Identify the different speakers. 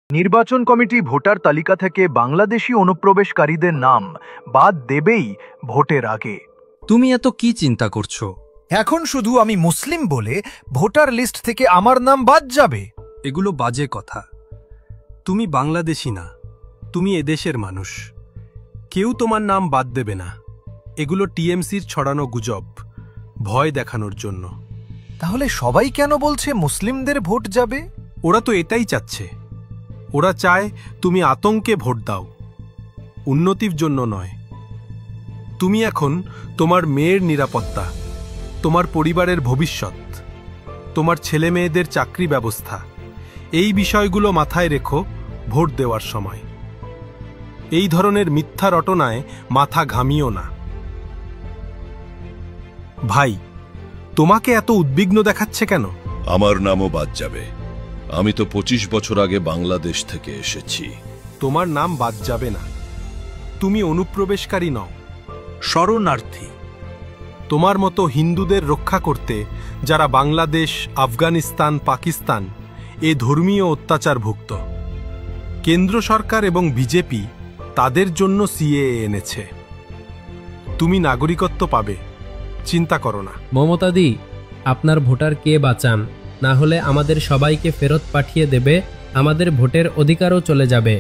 Speaker 1: নির্বাচন committee voter তালিকা থেকে বাংলাদেশি অনুপ্রবেশকারীদের নাম বাদ দেবেই ভোটের আগে।
Speaker 2: তুমি এত কি চিন্তা করছো?
Speaker 3: এখন শুধু আমি মুসলিম বলে ভোটার লিস্ট থেকে আমার নাম বাদ যাবে?
Speaker 2: এগুলো বাজে কথা। তুমি বাংলাদেশি না, তুমি এদেশের মানুষ। কেউ তোমার নাম বাদ দেবে না। এগুলো টিএমসির ছড়ানো গুজব, ভয় দেখানোর জন্য।
Speaker 3: তাহলে সবাই কেন বলছে মুসলিমদের ভোট যাবে?
Speaker 2: ওরা তো এটাই চাচ্ছে। ওরা চায় তুমি আতঙ্কে ভোট দাও, উন্নতির জন্য নয়। তুমি এখন তোমার মেয়ের নিরাপত্তা, তোমার পরিবারের ভবিষ্যৎ, তোমার ছেলে মেয়েদের চাকরি ব্যবস্থা, এই বিষয়গুলো মাথায় রেখো ভোট দেওয়ার সময়। এই ধরনের মিথ্যা রটনায় মাথা ঘামিও না। ভাই, তোমাকে এত উদ্বিগ্ন দেখাচ্ছে কেন?
Speaker 4: আমার নামও বাদ যাবে। আমি তো 25 বছর আগে বাংলাদেশ থেকে এসেছি।
Speaker 2: তোমার নাম বাদ যাবে না। তুমি অনুপ্রবেশকারী নও, শরণার্থী। তোমার মতো হিন্দুদের রক্ষা করতে যারা বাংলাদেশ, আফগানিস্তান, পাকিস্তান এ ধর্মীয় অত্যাচারভুক্ত, কেন্দ্র সরকার এবং বিজেপি তাদের জন্য সিএএ এনেছে। তুমি নাগরিকত্ব পাবে, চিন্তা করো না।
Speaker 5: মমতাদি, আপনার ভোটার কে বাঁচান, না হলে আমাদের সবাইকে ফেরত পাঠিয়ে দেবে, আমাদের ভোটের অধিকারও চলে যাবে।